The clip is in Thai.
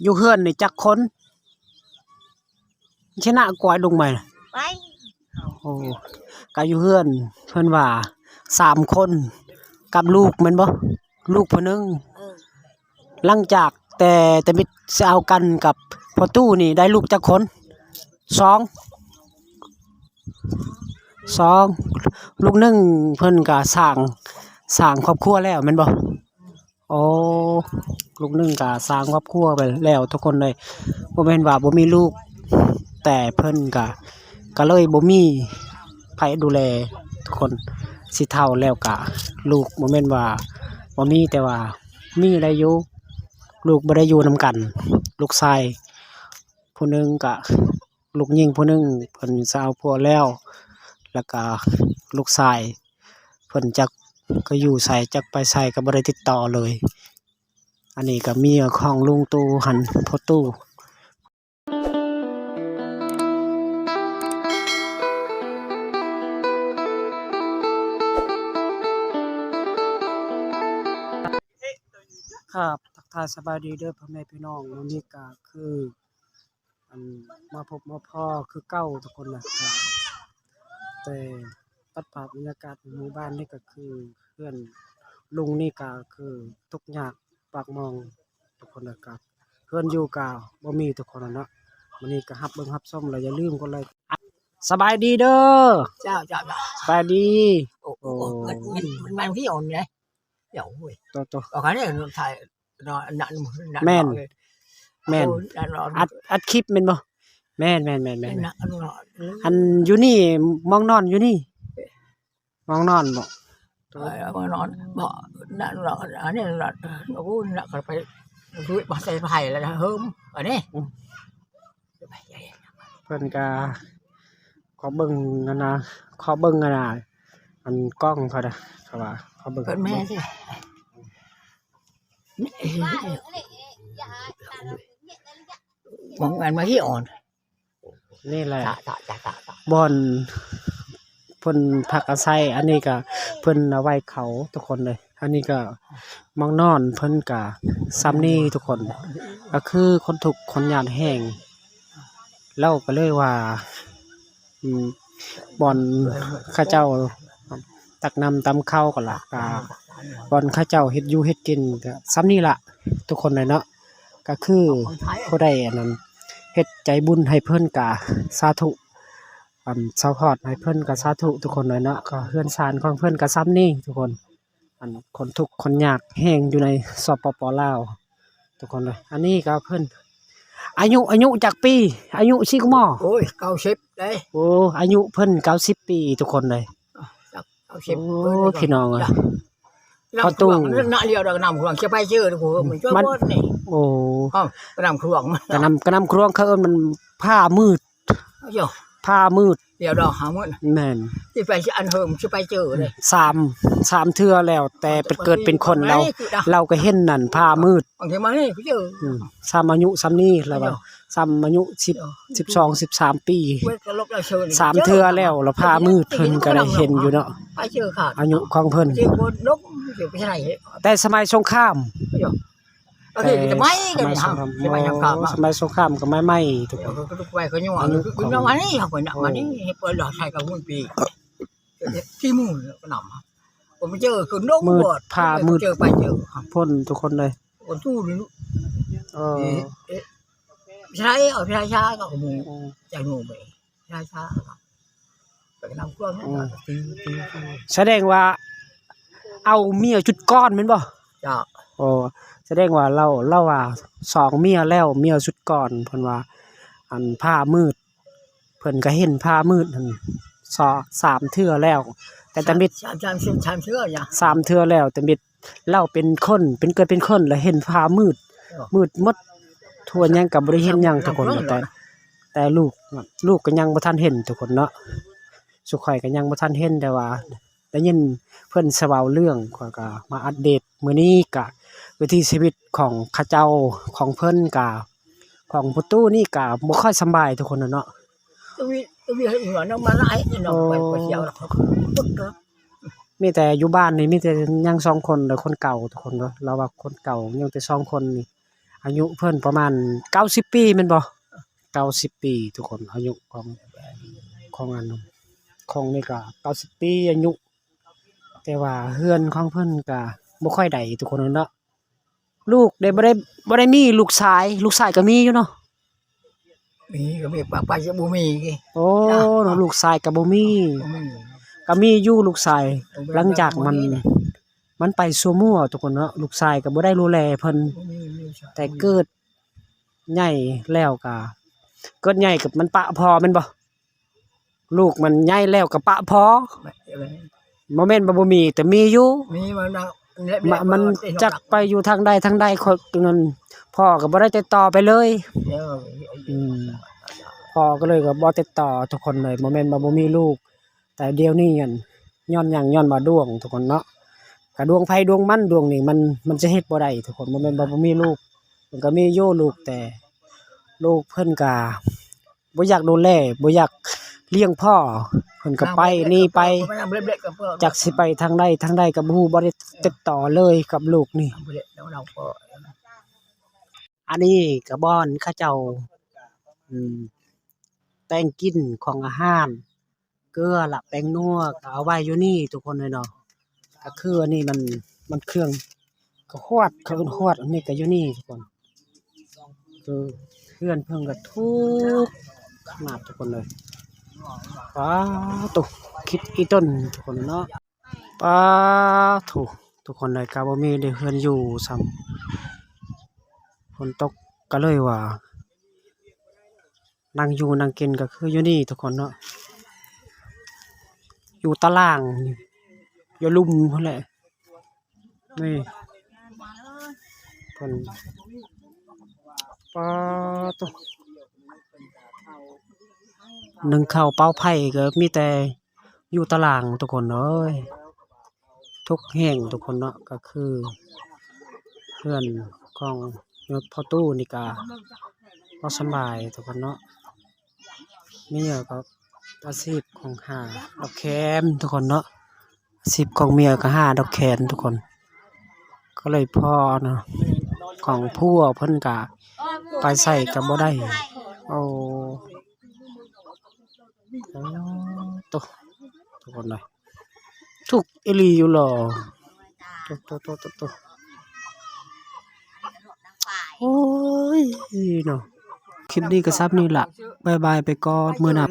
อยู่เฮือนนี่จักคนชนะกอยลงมาน่ะ ไป โอ้ก็อยู่เฮือนเพิ่นว่า3คนกับลูกแม่นบ่ลูกผู้หนึง เออ หลังจากแต่มิตรสิเอากันกับพ่อตู้นี่ได้ลูกจักคนสองลูกหนึงเพิ่นก็สร้างครอบครัวแล้วแม่นบ่โอ้ลูกหนึงก็สร้างครอบครัวไปแล้วทุกคนเลยบ่แม่นว่าบ่มีลูก แต่เพิ่นก็เลยบ่มีไผดูแลทุกคนสิเฒ่าแล้วก็ลูกบ่แม่นว่าบ่มีแต่ว่ามีได้อยู่ลูกบ่ได้อยู่นํกันลูกชายผู้หนึงก็ลูกหญิงผู้หนึงเพิ่นสิเอาผัวแล้วแล้วก็ลูกชายเพิ่นจักก็อยู่ไสจักไปไสก็บ่ได้ติดต่อเลย อันนี้ก็เมียของลุงตู่หันพ่อตู่ครับทักทายสบายดีเด้อพ่อแม่พี่น้องวันนี้ก็คืออันมาพบมาพ่อคือเก่าทุกคนแหละครับแต่ตัดภาพบรรยากาศในหมู่บ้านนี่ก็คือเพื่อนลุงนี่ก็คือทุกข์ยากปากหม้องทุกคนแหละครับเพื่อนอยู่ก็บ่มีทุกคนอะเนาะวันนี้ก็รับเบิ่งรับชมแล้วอย่าลืมกดไลค์สบายดีเด้อ เจ้าจ้า สบายดี โอ้มันพี่อ่อนไงเดี๋ยวเว้ย ตัว ก็คันนี้ถ่ายนอนนั่น แม่น อัด อัดคลิปแม่นบ่แม่น อันอยู่นี่มองนอนอยู่นี่มองนอนบ่ นอนบ่นั่นอันนี้โอ้น่ะก็ไปช่วยมาใส่ไผ่แล้วเฮิมอันนี้ เพิ่นก็ขอเบิ่งกันนะขอเบิ่งกันนะอันกล้องเพิ่นน่ะเขาว่าขอเบิ่ง เพิ่นแม่สิ มองกันมาที่อ่อน นี่แหละ ตะ บ่อนเพิ่นพักอาศัยอันนี้ก็เพิ่นเอาไว้เขาทุกคนเลย อันนี้ก็มองนอนเพิ่นก็ซ้ำนี่ทุกคนก็คือคนทุกข์คนยากแห้งเล่าก็เลยว่าบ่อนข้าเจ้าตักน้ำตำข้าวก็ล่ะก็บ่อนข้าเจ้าเฮ็ดอยู่เฮ็ดกินก็ซ้ำนี่ล่ะทุกคนเลยเนาะก็คือผู้ใดอันนั้นเฮ็ดใจบุญให้เพิ่นก็สาธุซัพพอร์ตให้เพิ่นก็สาธุทุกคนเลยเนาะก็เฮือนศาลของเพิ่นก็ซ้ำนี่ทุกคนอันคนทุกข์คนยากแห้งอยู่ในสปป.ลาวทุกคนเลยอันนี้ก็เพิ่นอายุจักปีอายุสิกมอ โอ้ย90ได้ โอ้อายุเพิ่น90ปีทุกคนเลย 90 โอ้พี่น้องเอ้ย พอตู้น่ะเรียวดอกน้ำครวงจะไปชื่อกูมันช่วยบ่นี่ โอ้ อ้าวน้ำครวง กระนำครวงเขาเอิ้นมันผ้ามืด โย่ ผ้ามืด เรียวดอกหามื้อ แม่น สิไปสิอันเฮิมสิไปเจอเลย สามเทื่อแล้ว แต่เป็นเกิดเป็นคนเราก็เห็นนั่นผ้ามืด บางทีมานี่กูเจอ ซ้ำอายุซ้ำนี้แล้วว่าซ้ำอายุ10 12 13 ปี เว้ยก็ลบแล้วเชิญ สามเทื่อแล้วผ้ามืดเพิ่นก็ได้เห็นอยู่เนาะ ไปเจอขาด อายุของเพิ่น สิบ่ลบสิไปใช่ แต่สมัยสงคราม โย่โอเคจะไม่กันทางจะไปทางกลับ สมัยสงครามก็ไม่ทุกคน ก็ไปก็ยังว่าคุณน้ำมันนี่เขาน่ะมันนี่เปิดดอกใส่กับมื้อปีที่มื้อก็นำผมไปเจอคือนกบดเจอไปเจอ พ่นทุกคนเลย คนตู้นี่ ใช่เอาใช่ช้าก็หมูใจหมูไปใช่ช้าไปนำเครื่องตี แสดงว่าเอาเมียจุดก้อนแม่นบ่ จ้า โอ้แสดงว่าเราว่าสองเมียแล้วเมียสุดก่อนเพิ่นว่าอันผ้ามืดเพิ่นก็เห็นผ้ามืดนั่น3เทื่อแล้ว แต่ตะมิด ชามเชื่ออย่า 3เทื่อแล้วแต่มิดเล่าเป็นคนเป็นเกิดเป็นคนแล้วเห็นผ้ามืดหมดทั่วยังก็บ่ได้เห็นหยังทุกคนแต่ลูกก็ยังบ่ทันเห็นทุกคนเนาะสุข่อยก็ยังบ่ทันเห็นแต่ว่าได้ยินเพิ่นเว้าเรื่องข้อยก็มาอัปเดตมื้อนี้ก็วิถีชีวิตของข้าเจ้าของเพิ่นก็ของประตูนี่ก็บ่ค่อยสำบายทุกคนเนาะ ตัวหัวน้องมาไล่น้องไปเที่ยวแล้ว มีแต่อยู่บ้านนี่มีแต่ยัง2คนแล้วคนเก่าทุกคนเนาะเราว่าคนเก่ายังแต่2คนนี่ อายุเพิ่นประมาณ90ปีแม่นบ่90ปีทุกคนอายุของอันของนี่ก็90ปีอายุแต่ว่าเฮือนของเพิ่นก็บ่ค่อยได้ทุกคนเนาะลูกได้บ่ได้มีลูกชายก็มีอยู่เนาะ มีก็มีปากไปจะบ่มีกี่ โอ้เนาะลูกชายก็บ่มี บ่มี ก็มีอยู่ลูกชายหลังจากมันไปซัวมั่วทุกคนเนาะลูกชายก็บ่ได้ดูแลเพิ่น บ่มี แต่เกิดใหญ่แล้วก็เกิดใหญ่กับมันปะพอแม่นบ่ลูกมันใหญ่แล้วก็ปะพอบ่แม่นว่าบ่มีแต่มีอยู่ มีมันจักไปอยู่ทางใดทางใดคนนั้นพ่อก็บ่ได้ติดต่อไปเลยอืมพ่อก็เลยก็บ่ติดต่อทุกคนเลยบ่แม่นว่าบ่มีลูก แต่เดี๋ยวนี้อั่นย้อนหยังย้อนว่าดวงทุกคนเนาะก็ดวงไผดวงมันดวงนี่มันจะเฮ็ดบ่ได้ทุกคนบ่แม่นว่าบ่มีลูกมันก็มีอยู่ลูกแต่ลูกเพิ่นก็บ่อยากดูแลบ่อยากเลี้ยงพ่อเพิ่นก็ไปนี่ไปจักสิไปทางใดก็บ่ฮู้บ่ได้ติดต่อเลยกับลูกนี่ อันนี้ก็บ่อนเขาเจ้าอืมแต่งกินของอาหารเกลือละแป้งนัวก็เอาไว้อยู่นี่ทุกคนเลยเนาะก็คืออันนี้มันเครื่องก็ฮวดเขาเอิ้นฮวดอันนี้ก็อยู่นี่ทุกคนคือเพื่อนเพิ่นก็ทุกข์ขนาดทุกคนเลยป๊าตุคิดอีต้นทุกคนเนาะป๊าตุทุกคนเลยก็บ่มีได้เฮือนอยู่ซ้ำฝนตกก็เลยว่านั่งอยู่นั่งกินก็คืออยู่นี่ทุกคนเนาะอยู่ตารางนี่อยู่ลุมพุ่นแหละนี่เพิ่นปาตุนึ่งข้าวเป่าไผ่ก็มีแต่อยู่ตารางทุกคนเอ้ยทุกแห่งทุกคนเนาะก็คือเพื่อนของยศพ่อตู้นี่ก็บ่สำบายทุกคนเนาะมีก็อาชีพของหาดอกแคนทุกคนเนาะอาชีพของเมียก็หาดอกแคนทุกคน ก็เลยพอเนาะของผู้เพิ่นก็ไปใส่ก็บ่ได้เอาตุทุกคนเลยทุกอีหลีอยู่หรอตุโอ้ยเนาะคลิปนี้ก็ซับนี่ล่ะบ๊ายบายไปก่อนมื้อหน้า